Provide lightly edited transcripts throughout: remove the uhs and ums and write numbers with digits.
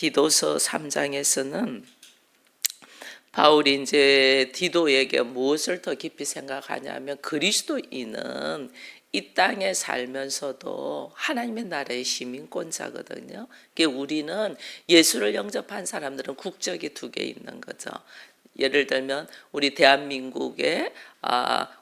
디도서 3장에서는 바울이 이제 디도에게 무엇을 더 깊이 생각하냐면 그리스도인은 이 땅에 살면서도 하나님의 나라의 시민권자거든요. 우리는 예수를 영접한 사람들은 국적이 두 개 있는 거죠. 예를 들면 우리 대한민국의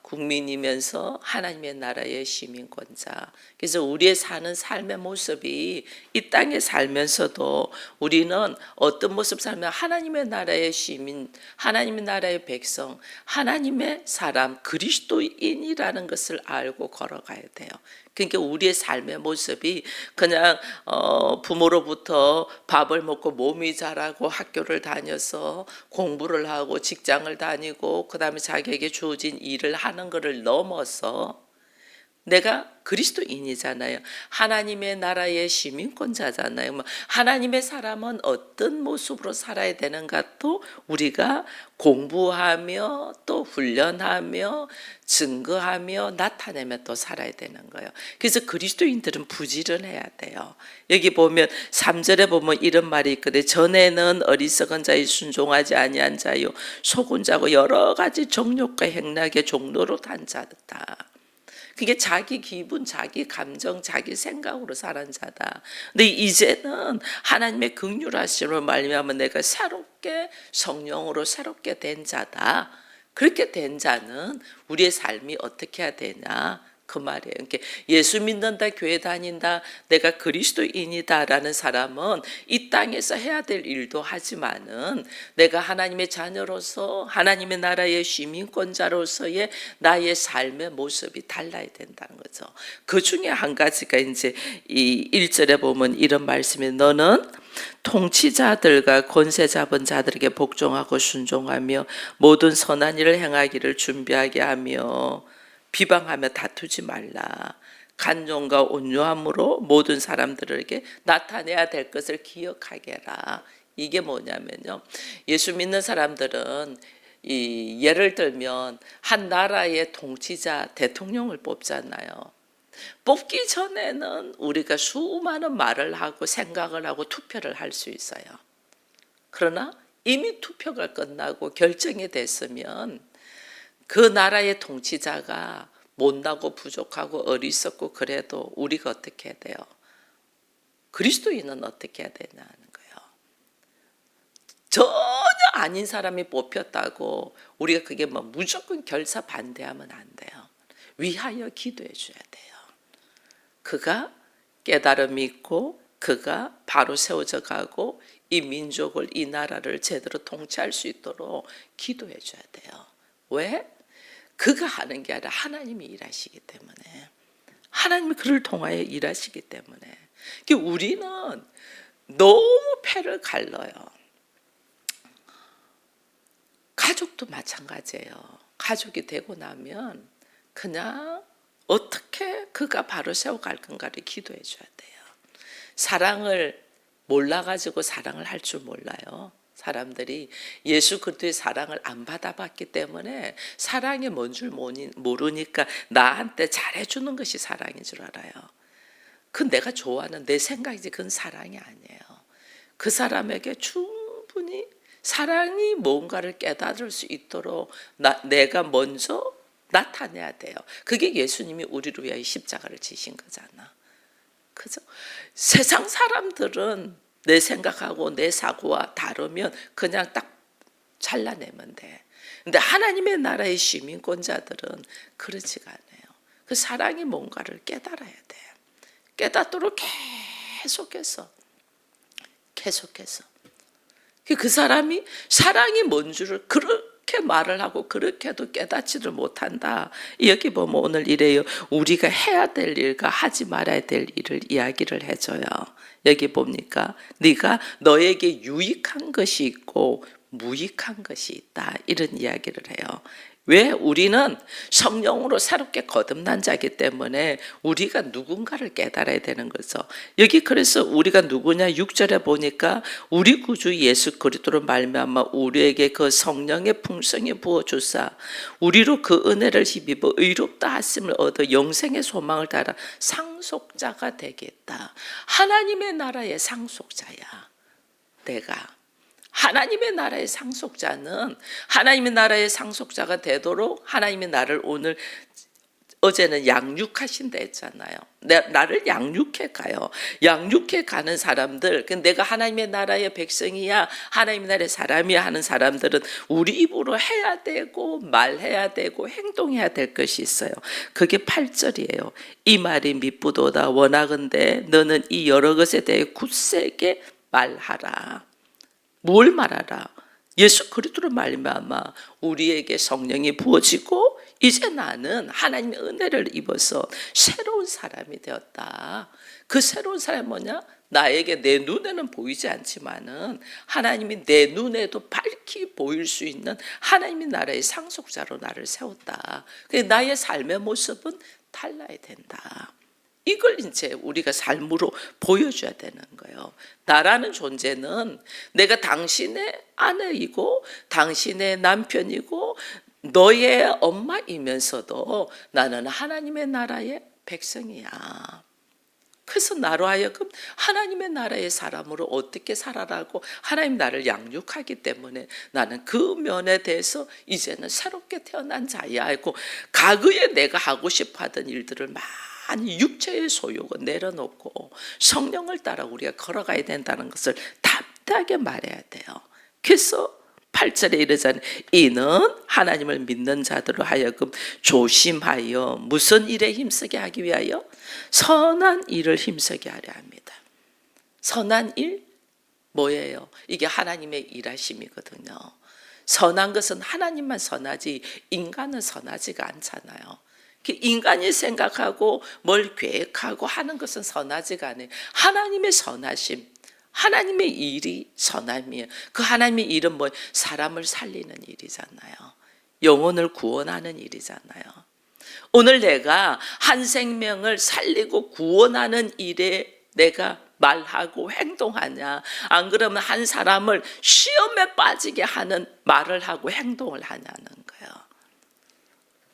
국민이면서 하나님의 나라의 시민권자. 그래서 우리의 사는 삶의 모습이 이 땅에 살면서도 우리는 어떤 모습 살면 하나님의 나라의 시민, 하나님의 나라의 백성, 하나님의 사람, 그리스도인이라는 것을 알고 걸어가야 돼요. 그러니까 우리의 삶의 모습이 그냥 부모로부터 밥을 먹고 몸이 자라고 학교를 다녀서 공부를 하고 직장을 다니고 그다음에 자기에게 주어진 일을 하는 것을 넘어서 내가 그리스도인이잖아요. 하나님의 나라의 시민권자잖아요. 하나님의 사람은 어떤 모습으로 살아야 되는가도 우리가 공부하며 또 훈련하며 증거하며 나타내며 또 살아야 되는 거예요. 그래서 그리스도인들은 부지런해야 돼요. 여기 보면 3절에 보면 이런 말이 있거든요. 전에는 어리석은 자의 순종하지 아니한 자요 속은 자고 여러 가지 정욕과 행락의 종로로 단 자다. 그게 자기 기분, 자기 감정, 자기 생각으로 살은 자다. 근데 이제는 하나님의 긍휼하심으로 말미암아 내가 새롭게 성령으로 새롭게 된 자다. 그렇게 된 자는 우리의 삶이 어떻게 해야 되냐? 그 말이에요. 그러니까 예수 믿는다, 교회 다닌다, 내가 그리스도인이다라는 사람은 이 땅에서 해야 될 일도 하지만은 내가 하나님의 자녀로서 하나님의 나라의 시민권자로서의 나의 삶의 모습이 달라야 된다는 거죠. 그 중에 한 가지가 이제 이 1절에 보면 이런 말씀이 너는 통치자들과 권세 잡은 자들에게 복종하고 순종하며 모든 선한 일을 행하기를 준비하게 하며 비방하며 다투지 말라. 간종과 온유함으로 모든 사람들에게 나타내야 될 것을 기억하게 해라. 이게 뭐냐면요. 예수 믿는 사람들은 예를 들면 한 나라의 통치자 대통령을 뽑잖아요. 뽑기 전에는 우리가 수많은 말을 하고 생각을 하고 투표를 할 수 있어요. 그러나 이미 투표가 끝나고 결정이 됐으면 그 나라의 통치자가 못나고 부족하고 어리석고 그래도 우리가 어떻게 해야 돼요? 그리스도인은 어떻게 해야 되냐는 거예요. 전혀 아닌 사람이 뽑혔다고 우리가 그게 뭐 무조건 결사 반대하면 안 돼요. 위하여 기도해 줘야 돼요. 그가 깨달음이 있고 그가 바로 세워져 가고 이 민족을 이 나라를 제대로 통치할 수 있도록 기도해 줘야 돼요. 왜? 그가 하는 게 아니라 하나님이 일하시기 때문에 하나님이 그를 통하여 일하시기 때문에 우리는 너무 패를 갈라요. 가족도 마찬가지예요. 가족이 되고 나면 그냥 어떻게 그가 바로 세워갈 건가를 기도해 줘야 돼요. 사랑을 몰라가지고 사랑을 할 줄 몰라요. 사람들이 예수 그리스도의 사랑을 안 받아봤기 때문에 사랑이 뭔 줄 모르니까 나한테 잘해주는 것이 사랑인 줄 알아요. 그건 내가 좋아하는 내 생각이지 그건 사랑이 아니에요. 그 사람에게 충분히 사랑이 뭔가를 깨달을 수 있도록 내가 먼저 나타내야 돼요. 그게 예수님이 우리를 위하여 십자가를 지신 거잖아. 그죠? 세상 사람들은 내 생각하고 내 사고와 다르면 그냥 딱 잘라내면 돼. 근데 하나님의 나라의 시민권자들은 그렇지가 않아요. 그 사랑이 뭔가를 깨달아야 돼. 깨닫도록 계속해서 그 사람이 사랑이 뭔 줄을 그렇게 말을 하고 그렇게도 깨닫지를 못한다. 여기 보면 오늘 이래요. 우리가 해야 될 일과 하지 말아야 될 일을 이야기를 해줘요. 여기 보니까 네가 너에게 유익한 것이 있고 무익한 것이 있다. 이런 이야기를 해요. 왜? 우리는 성령으로 새롭게 거듭난 자이기 때문에 우리가 누군가를 깨달아야 되는 거죠. 여기 그래서 우리가 누구냐 6절에 보니까 우리 구주 예수 그리스도로 말미암아 우리에게 그 성령의 풍성히 부어주사 우리로 그 은혜를 힘입어 의롭다 하심을 얻어 영생의 소망을 따라 상속자가 되겠다. 하나님의 나라의 상속자야. 내가 하나님의 나라의 상속자는 하나님의 나라의 상속자가 되도록 하나님이 나를 오늘 어제는 양육하신다 했잖아요. 나를 양육해 가요. 양육해 가는 사람들, 내가 하나님의 나라의 백성이야, 하나님의 나라의 사람이야 하는 사람들은 우리 입으로 해야 되고 말해야 되고 행동해야 될 것이 있어요. 그게 8절이에요. 이 말이 미쁘도다. 원하건대 너는 이 여러 것에 대해 굳세게 말하라. 뭘 말하라? 예수 그리스도로 말미암아 우리에게 성령이 부어지고 이제 나는 하나님의 은혜를 입어서 새로운 사람이 되었다. 그 새로운 사람이 뭐냐? 나에게 내 눈에는 보이지 않지만은 하나님이 내 눈에도 밝히 보일 수 있는 하나님의 나라의 상속자로 나를 세웠다. 나의 삶의 모습은 달라야 된다. 이걸 이제 우리가 삶으로 보여줘야 되는 거예요. 나라는 존재는 내가 당신의 아내이고 당신의 남편이고 너의 엄마이면서도 나는 하나님의 나라의 백성이야. 그래서 나로 하여금 하나님의 나라의 사람으로 어떻게 살아라고 하나님 나를 양육하기 때문에 나는 그 면에 대해서 이제는 새롭게 태어난 자야 하고 과거에 내가 하고 싶어 하던 일들을 많이 육체의 소욕을 내려놓고 성령을 따라 우리가 걸어가야 된다는 것을 담대하게 말해야 돼요. 그래서 8절에 이르자니 이는 하나님을 믿는 자들로 하여금 조심하여 무슨 일에 힘쓰게 하기 위하여 선한 일을 힘쓰게 하려 합니다. 선한 일 뭐예요? 이게 하나님의 일하심이거든요. 선한 것은 하나님만 선하지 인간은 선하지가 않잖아요. 인간이 생각하고 뭘 계획하고 하는 것은 선하지가 않아요. 하나님의 선하심, 하나님의 일이 선함이에요. 그 하나님의 일은 뭐예요? 사람을 살리는 일이잖아요. 영혼을 구원하는 일이잖아요. 오늘 내가 한 생명을 살리고 구원하는 일에 내가 말하고 행동하냐, 안 그러면 한 사람을 시험에 빠지게 하는 말을 하고 행동을 하냐는 거예요.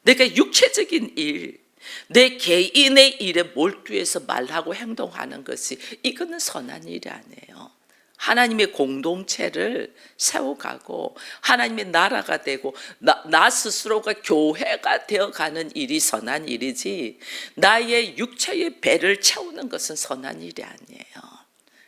내가 육체적인 일, 내 개인의 일에 몰두해서 말하고 행동하는 것이 이거는 선한 일이 아니에요. 하나님의 공동체를 세워가고 하나님의 나라가 되고 나 스스로가 교회가 되어가는 일이 선한 일이지 나의 육체의 배를 채우는 것은 선한 일이 아니에요.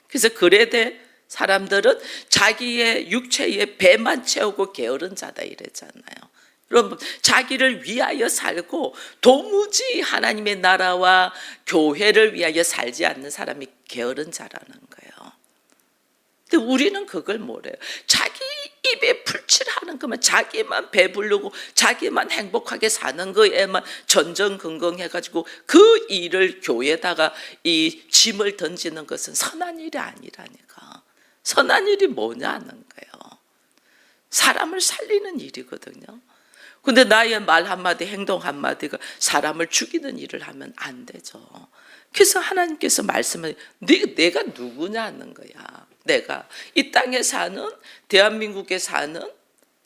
그래서 그래대 사람들은 자기의 육체의 배만 채우고 게으른 자다 이랬잖아요. 여러분 자기를 위하여 살고 도무지 하나님의 나라와 교회를 위하여 살지 않는 사람이 게으른 자라는 거예요. 근데 우리는 그걸 뭐래요? 자기 입에 풀칠하는 것만, 자기만 배부르고 자기만 행복하게 사는 거에만 전전긍긍해가지고 그 일을 교회에다가 이 짐을 던지는 것은 선한 일이 아니라니까. 선한 일이 뭐냐는 거예요. 사람을 살리는 일이거든요. 근데 나의 말 한마디 행동 한마디가 사람을 죽이는 일을 하면 안 되죠. 그래서 하나님께서 말씀을 내가 누구냐는 거야. 내가 이 땅에 사는 대한민국에 사는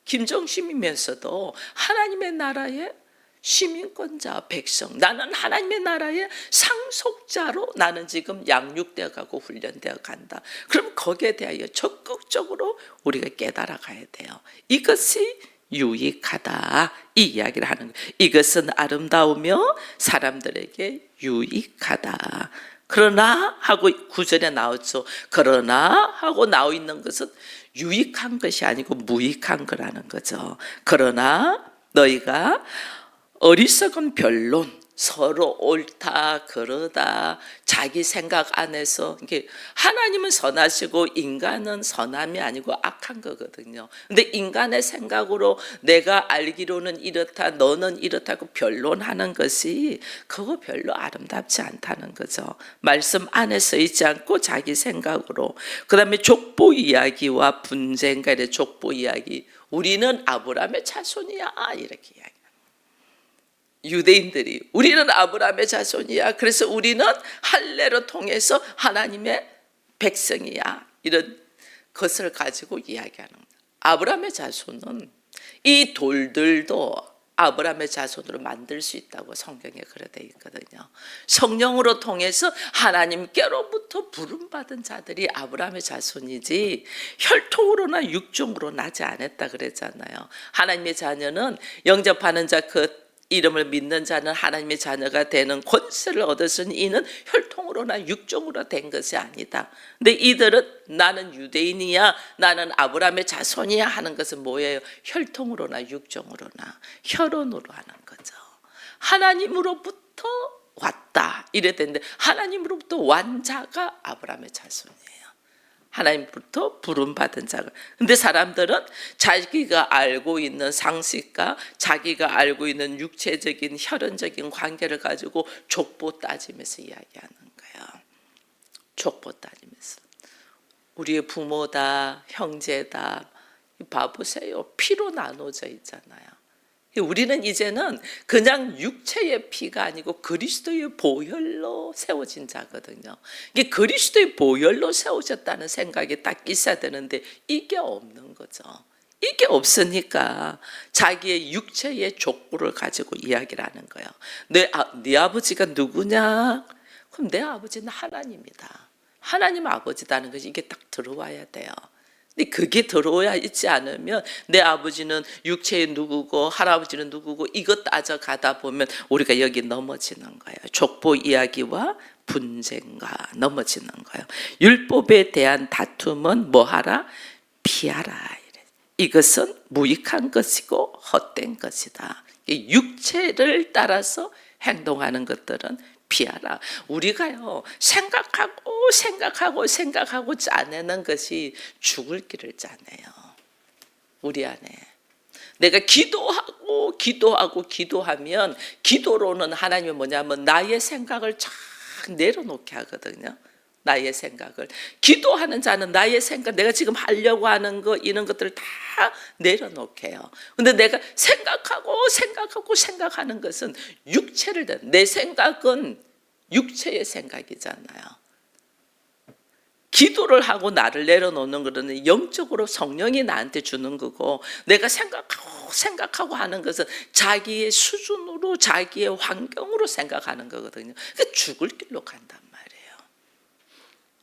김정심이면서도 하나님의 나라의 시민권자 백성, 나는 하나님의 나라의 상속자로 나는 지금 양육되어 가고 훈련되어 간다. 그럼 거기에 대하여 적극적으로 우리가 깨달아 가야 돼요. 이것이 유익하다 이 이야기를 하는 거예요. 이것은 아름다우며 사람들에게 유익하다. 그러나 하고 9절에 나왔죠. 그러나 하고 나와 있는 것은 유익한 것이 아니고 무익한 거라는 거죠. 그러나 너희가 어리석은 변론, 서로 옳다 그러다 자기 생각 안에서 이게 하나님은 선하시고 인간은 선함이 아니고 악한 거거든요. 근데 인간의 생각으로 내가 알기로는 이렇다 너는 이렇다고 변론하는 것이 그거 별로 아름답지 않다는 거죠. 말씀 안에 서 있지 않고 자기 생각으로. 그 다음에 족보 이야기와 분쟁 간의 족보 이야기, 우리는 아브라함의 자손이야 이렇게 이야기. 유대인들이 우리는 아브라함의 자손이야. 그래서 우리는 할례를 통해서 하나님의 백성이야. 이런 것을 가지고 이야기하는 거예요. 아브라함의 자손은 이 돌들도 아브라함의 자손으로 만들 수 있다고 성경에 그래 돼 있거든요. 성령으로 통해서 하나님께로부터 부름받은 자들이 아브라함의 자손이지 혈통으로나 육종으로 나지 않았다 그랬잖아요. 하나님의 자녀는 영접하는 자, 그 이름을 믿는 자는 하나님의 자녀가 되는 권세를 얻었으니 이는 혈통으로나 육종으로 된 것이 아니다. 근데 이들은 나는 유대인이야, 나는 아브라함의 자손이야 하는 것은 뭐예요? 혈통으로나 육종으로나 혈연으로 하는 거죠. 하나님으로부터 왔다 이래 되는데 하나님으로부터 완 자가 아브라함의 자손이에요. 하나님부터 부름받은 자가. 근데 사람들은 자기가 알고 있는 상식과 자기가 알고 있는 육체적인 혈연적인 관계를 가지고 족보 따지면서 이야기하는 거예요. 족보 따지면서 우리의 부모다, 형제다, 봐보세요. 피로 나눠져 있잖아요. 우리는 이제는 그냥 육체의 피가 아니고 그리스도의 보혈로 세워진 자거든요. 이게 그리스도의 보혈로 세우셨다는 생각이 딱 있어야 되는데 이게 없는 거죠. 이게 없으니까 자기의 육체의 족보를 가지고 이야기를 하는 거예요. 네 아버지가 누구냐? 그럼 내 아버지는 하나님이다. 하나님 아버지다는 것이 이게 딱 들어와야 돼요. 근데 그게 들어야 있지 않으면 내 아버지는 육체의 누구고 할아버지는 누구고 이것 따져가다 보면 우리가 여기 넘어지는 거예요. 족보 이야기와 분쟁과 넘어지는 거예요. 율법에 대한 다툼은 뭐하라? 피하라. 이것은 무익한 것이고 헛된 것이다. 육체를 따라서 행동하는 것들은 피하라. 우리가요 생각하고 짜내는 것이 죽을 길을 짜내요. 우리 안에 내가 기도하면 기도로는 하나님은 뭐냐면 나의 생각을 쫙 내려놓게 하거든요. 나의 생각을 기도하는 자는 나의 생각, 내가 지금 하려고 하는 거 이런 것들을 다 내려놓게 해요. 근데 내가 생각하는 것은 육체를 내 생각은 육체의 생각이잖아요. 기도를 하고 나를 내려놓는 것은 영적으로 성령이 나한테 주는 거고 내가 생각하고 하는 것은 자기의 수준으로 자기의 환경으로 생각하는 거거든요. 그러니까 죽을 길로 간단 말이에요.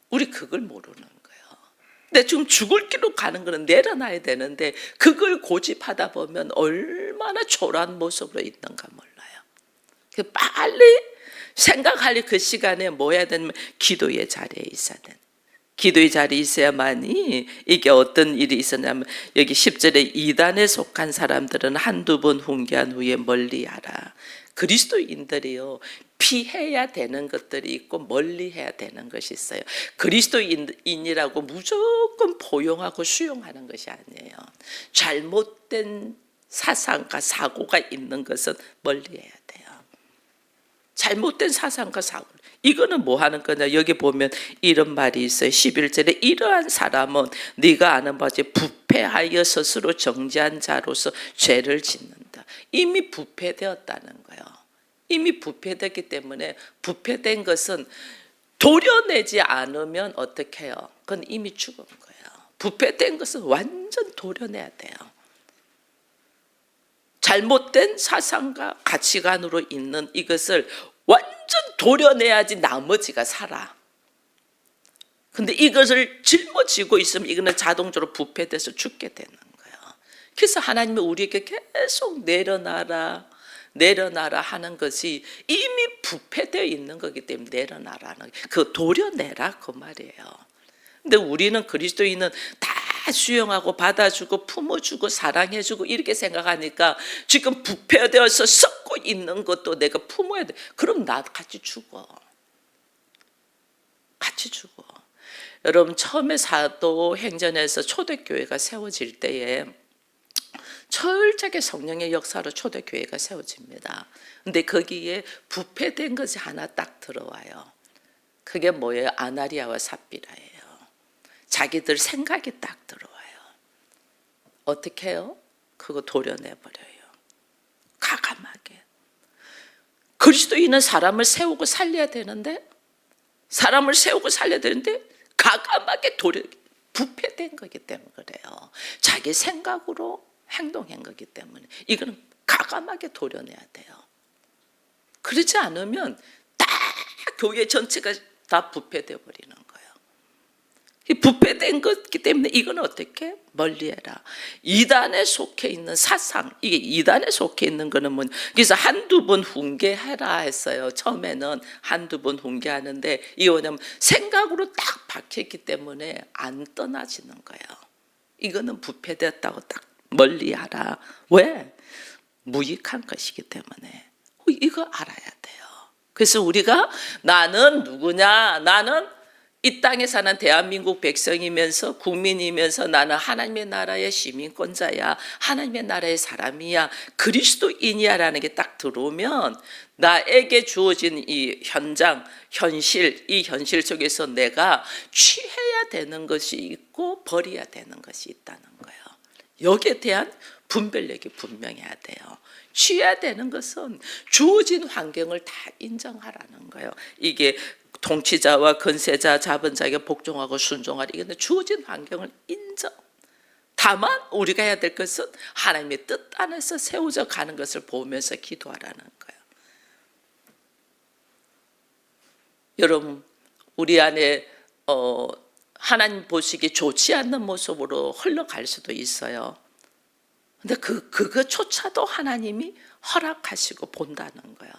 우리 그걸 모르는 거예요. 근데 지금 죽을 길로 가는 거는 내려놔야 되는데 그걸 고집하다 보면 얼마나 초라한 모습으로 있는가 몰라요. 빨리 생각할 그 시간에 뭐 해야 되냐면 기도의 자리에 있어야 되는. 기도의 자리에 있어야만이 이게 어떤 일이 있었냐면 여기 10절에 이단에 속한 사람들은 한두 번 훈계한 후에 멀리하라. 그리스도인들이요 피해야 되는 것들이 있고 멀리해야 되는 것이 있어요. 그리스도인이라고 무조건 포용하고 수용하는 것이 아니에요. 잘못된 사상과 사고가 있는 것은 멀리해야 돼요. 잘못된 사상과 사고. 이거는 뭐 하는 거냐? 여기 보면 이런 말이 있어요. 11절에 이러한 사람은 네가 아는 바지 부패하여 스스로 정죄한 자로서 죄를 짓는다. 이미 부패되었다는 거예요. 이미 부패됐기 때문에 부패된 것은 도려내지 않으면 어떻게 해요? 그건 이미 죽은 거예요. 부패된 것은 완전 도려내야 돼요. 잘못된 사상과 가치관으로 있는 이것을 완전 도려내야지 나머지가 살아. 근데 이것을 짊어지고 있으면 이거는 자동적으로 부패돼서 죽게 되는 거예요. 그래서 하나님은 우리에게 계속 내려놔라 하는 것이 이미 부패되어 있는 거기 때문에 내려놔라는 그 도려내라 그 말이에요. 근데 우리는 그리스도인은 다 수용하고 받아주고 품어주고 사랑해주고 이렇게 생각하니까 지금 부패되어서 썩고 있는 것도 내가 품어야 돼. 그럼 나 같이 죽어. 같이 죽어. 여러분 처음에 사도행전에서 초대교회가 세워질 때에 철저하게 성령의 역사로 초대교회가 세워집니다. 근데 거기에 부패된 것이 하나 딱 들어와요. 그게 뭐예요? 아나리아와 삽비라예요. 자기들 생각이 딱 들어와요. 어떻게 해요? 그거 도려내버려요. 과감하게. 그리스도인은 사람을 세우고 살려야 되는데 과감하게 부패된 거기 때문에 그래요. 자기 생각으로 행동한 거기 때문에 이거는 과감하게 도려내야 돼요. 그렇지 않으면 다 교회 전체가 다 부패되어 버리는 거예요. 이 부패된 것이기 때문에 이건 어떻게 멀리해라. 이단에 속해 있는 사상, 이게 이단에 속해 있는 거는 뭐, 그래서 한두 번 훈계해라 했어요. 처음에는 한두 번 훈계하는데 이게 뭐냐면 생각으로 딱 박혔기 때문에 안 떠나지는 거예요. 이거는 부패되었다고 딱 멀리하라. 왜? 무익한 것이기 때문에. 이거 알아야 돼요. 그래서 우리가 나는 누구냐? 나는 이 땅에 사는 대한민국 백성이면서 국민이면서 나는 하나님의 나라의 시민권자야. 하나님의 나라의 사람이야. 그리스도인이야라는 게 딱 들어오면 나에게 주어진 이 현장, 현실, 이 현실 속에서 내가 취해야 되는 것이 있고 버려야 되는 것이 있다는 거예요. 여기에 대한 분별력이 분명해야 돼요. 취해야 되는 것은 주어진 환경을 다 인정하라는 거예요. 이게 통치자와 권세자, 자본자에게 복종하고 순종하라. 이건 주어진 환경을 인정. 다만 우리가 해야 될 것은 하나님의 뜻 안에서 세워져 가는 것을 보면서 기도하라는 거예요. 여러분, 우리 안에 하나님 보시기 좋지 않는 모습으로 흘러갈 수도 있어요. 근데 그거조차도 하나님이 허락하시고 본다는 거예요.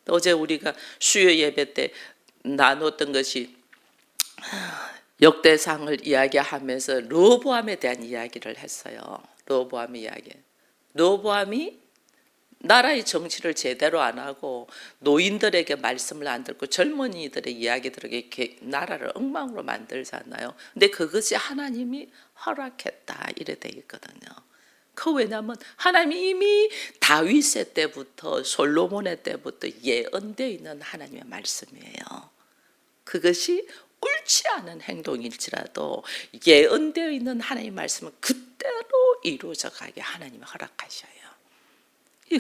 어제 우리가 수요 예배 때 나눴던 것이 역대상을 이야기하면서 르호보암에 대한 이야기를 했어요. 르호보암의 이야기. 르호보암이 나라의 정치를 제대로 안 하고 노인들에게 말씀을 안 듣고 젊은이들의 이야기들에게 이렇게 나라를 엉망으로 만들잖아요. 근데 그것이 하나님이 허락했다 이래 돼 있거든요. 왜냐하면 하나님이 이미 다윗의 때부터 솔로몬의 때부터 예언되어 있는 하나님의 말씀이에요. 그것이 옳지 않은 행동일지라도 예언되어 있는 하나님의 말씀은 그대로 이루어져 가게 하나님이 허락하셔요.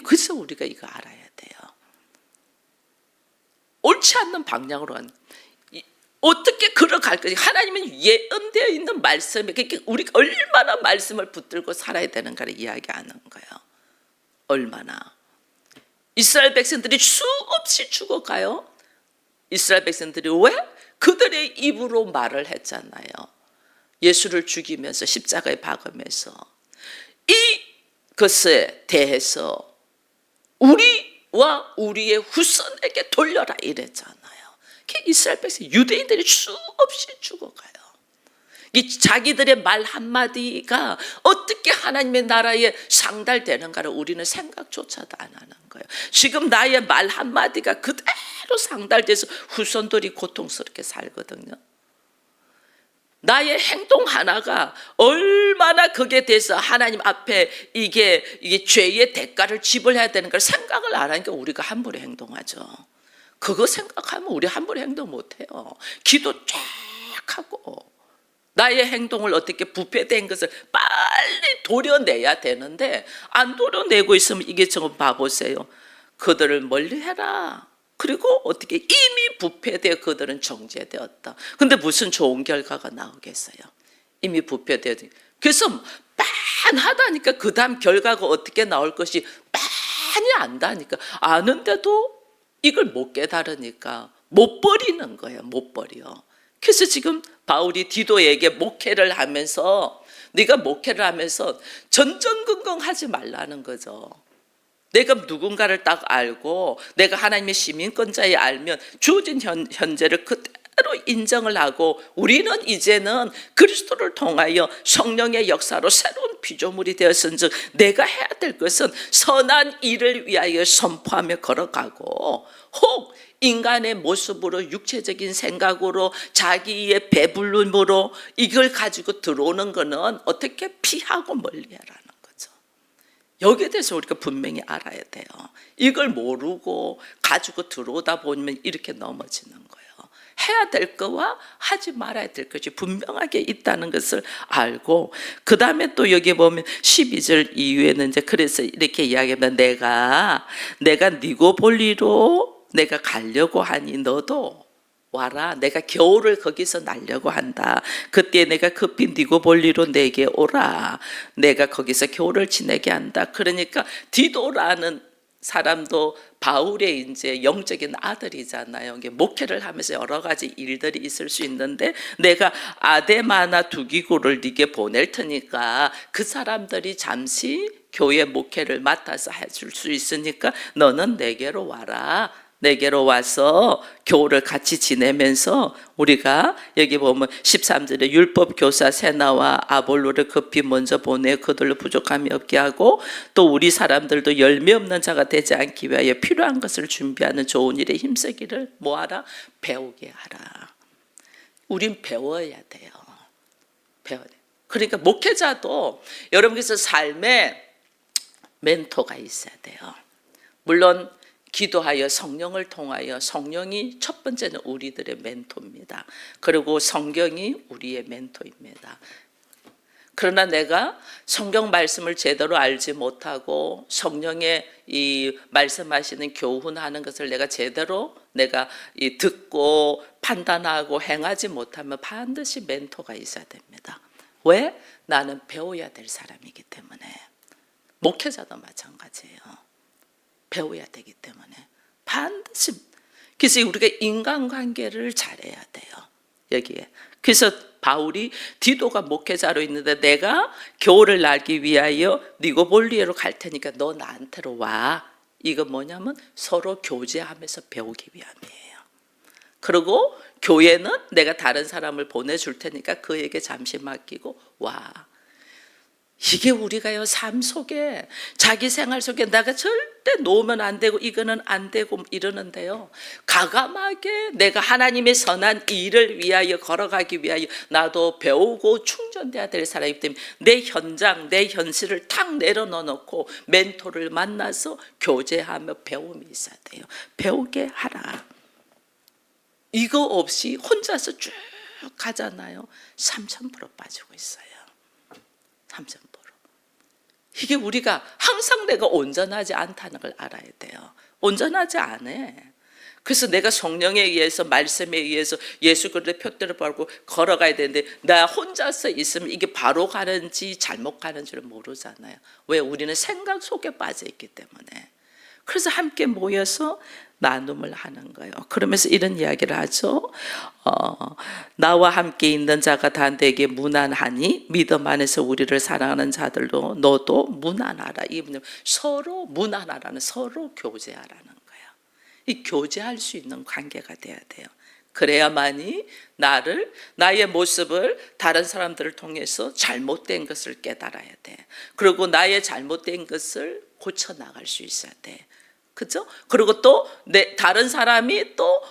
그래서 우리가 이거 알아야 돼요. 옳지 않는 방향으로 어떻게 걸어갈 것이 하나님은 예언되어 있는 말씀에 우리가 얼마나 말씀을 붙들고 살아야 되는가를 이야기하는 거예요. 얼마나 이스라엘 백성들이 수없이 죽어가요. 이스라엘 백성들이 왜? 그들의 입으로 말을 했잖아요. 예수를 죽이면서 십자가에 박으면서 이것에 대해서 우리와 우리의 후손에게 돌려라 이랬잖아요. 이스라엘 백성, 유대인들이 수없이 죽어가요. 이 자기들의 말 한마디가 어떻게 하나님의 나라에 상달되는가를 우리는 생각조차도 안 하는 거예요. 지금 나의 말 한마디가 그대로 상달돼서 후손들이 고통스럽게 살거든요. 나의 행동 하나가 얼마나 거기에 대해서 하나님 앞에 이게 죄의 대가를 지불해야 되는 걸 생각을 안 하니까 우리가 함부로 행동하죠. 그거 생각하면 우리 함부로 행동 못해요. 기도 쫙 하고 나의 행동을 어떻게 부패된 것을 빨리 도려내야 되는데 안 도려내고 있으면 이게 좀 봐보세요. 그들을 멀리해라. 그리고 어떻게 이미 부패되어 그들은 정죄되었다. 근데 무슨 좋은 결과가 나오겠어요? 이미 부패되어. 그래서 빤하다니까 그 다음 결과가 어떻게 나올 것이 빤히 안다니까 아는데도 이걸 못 깨달으니까 못 버리는 거예요. 못 버려. 그래서 지금 바울이 디도에게 목회를 하면서 네가 목회를 하면서 전전긍긍하지 말라는 거죠. 내가 누군가를 딱 알고 내가 하나님의 시민권자에 알면 주어진 현재를 그대로 인정을 하고 우리는 이제는 그리스도를 통하여 성령의 역사로 새로운 피조물이 되었은즉 내가 해야 될 것은 선한 일을 위하여 선포하며 걸어가고 혹 인간의 모습으로 육체적인 생각으로 자기의 배불름으로 이걸 가지고 들어오는 거는 어떻게 피하고 멀리하라는 거죠. 여기에 대해서 우리가 분명히 알아야 돼요. 이걸 모르고 가지고 들어오다 보면 이렇게 넘어지는 거예요. 해야 될 거와 하지 말아야 될 것이 분명하게 있다는 것을 알고 그 다음에 또 여기 보면 12절 이후에는 이제 그래서 이렇게 이야기하면 내가 니고볼리로 내가 가려고 하니 너도 와라. 내가 겨울을 거기서 날려고 한다. 그때 내가 급히 니고볼리로 내게 오라. 내가 거기서 겨울을 지내게 한다. 그러니까 디도라는 사람도 바울의 이제 영적인 아들이잖아요. 목회를 하면서 여러 가지 일들이 있을 수 있는데 내가 아데마나 두기고를 네게 보낼 테니까 그 사람들이 잠시 교회 목회를 맡아서 해줄 수 있으니까 너는 내게로 와라. 내게로 와서 교우를 같이 지내면서 우리가 여기 보면 13절에 율법 교사 세나와 아볼로를 급히 먼저 보내 그들로 부족함이 없게 하고 또 우리 사람들도 열매 없는 자가 되지 않기 위하여 필요한 것을 준비하는 좋은 일에 힘쓰기를 뭐하라? 배우게 하라. 우린 배워야 돼요. 배워야 돼요. 그러니까 목회자도 여러분께서 삶에 멘토가 있어야 돼요. 물론 기도하여 성령을 통하여 성령이 첫 번째는 우리들의 멘토입니다. 그리고 성경이 우리의 멘토입니다. 그러나 내가 성경 말씀을 제대로 알지 못하고 성령의 이 말씀하시는 교훈하는 것을 내가 제대로 듣고 판단하고 행하지 못하면 반드시 멘토가 있어야 됩니다. 왜? 나는 배워야 될 사람이기 때문에. 목회자도 마찬가지예요. 배워야 되기 때문에 반드시. 그래서 우리가 인간관계를 잘해야 돼요. 여기에. 그래서 바울이 디도가 목회자로 있는데 내가 겨울을 날기 위하여 니고볼리에로 갈 테니까 너 나한테로 와. 이거 뭐냐면 서로 교제하면서 배우기 위함이에요. 그리고 교회는 내가 다른 사람을 보내줄 테니까 그에게 잠시 맡기고 와. 이게 우리가요 삶 속에 자기 생활 속에 내가 절대 놓으면 안 되고 이거는 안 되고 이러는데요, 과감하게 내가 하나님의 선한 일을 위하여 걸어가기 위하여 나도 배우고 충전돼야 될 사람이기 때문에 내 현장 내 현실을 탁 내려놓고 멘토를 만나서 교제하며 배움이 있어야 돼요. 배우게 하라. 이거 없이 혼자서 쭉 가잖아요. 3000% 빠지고 있어요. 3000%. 이게 우리가 항상 내가 온전하지 않다는 걸 알아야 돼요. 온전하지 않아. 그래서 내가 성령에 의해서 말씀에 의해서 예수 그리스도의 표대로 밟고 걸어가야 되는데 나 혼자서 있으면 이게 바로 가는지 잘못 가는지를 모르잖아요. 왜? 우리는 생각 속에 빠져 있기 때문에. 그래서 함께 모여서 나눔을 하는 거예요. 그러면서 이런 이야기를 하죠. 나와 함께 있는 자가 다 내게 무난하니 믿음 안에서 우리를 사랑하는 자들도 너도 무난하라. 이분은 서로 무난하라는, 서로 교제하라는 거예요. 이 교제할 수 있는 관계가 돼야 돼요. 그래야만이 나의 모습을 다른 사람들을 통해서 잘못된 것을 깨달아야 돼. 그리고 나의 잘못된 것을 고쳐 나갈 수 있어야 돼. 그죠? 그리고 또 다른 사람이 또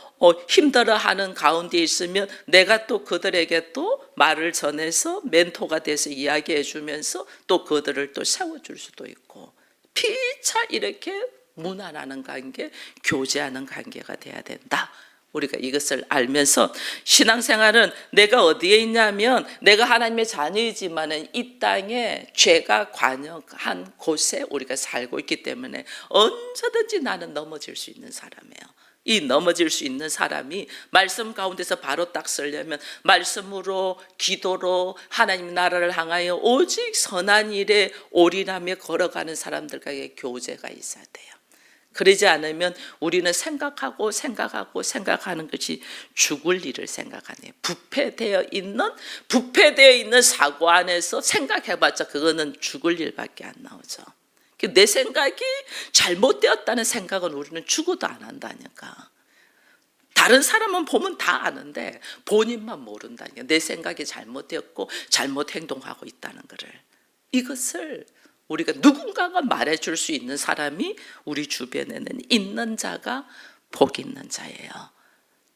힘들어하는 가운데 있으면 내가 또 그들에게 또 말을 전해서 멘토가 돼서 이야기해 주면서 또 그들을 또 세워줄 수도 있고, 피차 이렇게 무난하는 관계, 교제하는 관계가 돼야 된다. 우리가 이것을 알면서 신앙생활은 내가 어디에 있냐면 내가 하나님의 자녀이지만 이 땅에 죄가 관여한 곳에 우리가 살고 있기 때문에 언제든지 나는 넘어질 수 있는 사람이에요. 이 넘어질 수 있는 사람이 말씀 가운데서 바로 딱 서려면 말씀으로 기도로 하나님 나라를 향하여 오직 선한 일에 올인하며 걸어가는 사람들과의 교제가 있어야 돼요. 그러지 않으면 우리는 생각하는 것이 죽을 일을 생각하네요. 부패되어 있는 사고 안에서 생각해봤자 그거는 죽을 일밖에 안 나오죠. 내 생각이 잘못되었다는 생각은 우리는 죽어도 안 한다니까. 다른 사람은 보면 다 아는데 본인만 모른다니까. 내 생각이 잘못되었고 잘못 행동하고 있다는 것을. 이것을 우리가 누군가가 말해줄 수 있는 사람이 우리 주변에는 있는 자가 복 있는 자예요.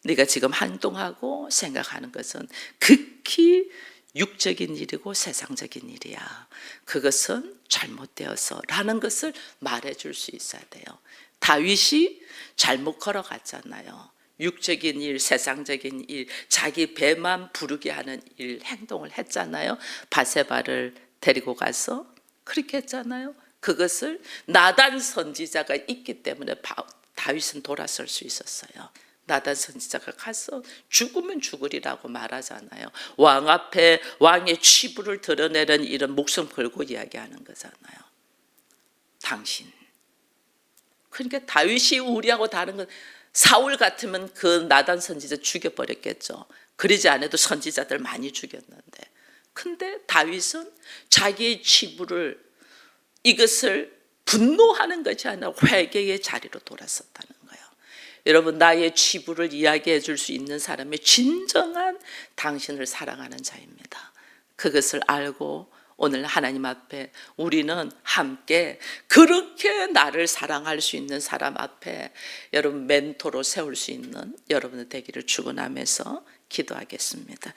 네가 지금 행동하고 생각하는 것은 극히 육적인 일이고 세상적인 일이야. 그것은 잘못되어서 라는 것을 말해줄 수 있어야 돼요. 다윗이 잘못 걸어갔잖아요. 육적인 일, 세상적인 일, 자기 배만 부르게 하는 일, 행동을 했잖아요. 바세바를 데리고 가서 그렇게 했잖아요. 그것을 나단 선지자가 있기 때문에 다윗은 돌아설 수 있었어요. 나단 선지자가 가서 죽으면 죽으리라고 말하잖아요. 왕 앞에 왕의 치부를 드러내는 이런 목숨 걸고 이야기하는 거잖아요. 당신. 그러니까 다윗이 우리하고 다른 건, 사울 같으면 그 나단 선지자 죽여버렸겠죠. 그러지 않아도 선지자들 많이 죽였는데, 근데 다윗은 자기의 치부를, 이것을 분노하는 것이 아니라 회개의 자리로 돌아섰다는 거예요. 여러분, 나의 치부를 이야기해 줄 수 있는 사람이 진정한 당신을 사랑하는 자입니다. 그것을 알고 오늘 하나님 앞에 우리는 함께 그렇게 나를 사랑할 수 있는 사람 앞에 여러분 멘토로 세울 수 있는 여러분의 되기를 축원하면서 기도하겠습니다.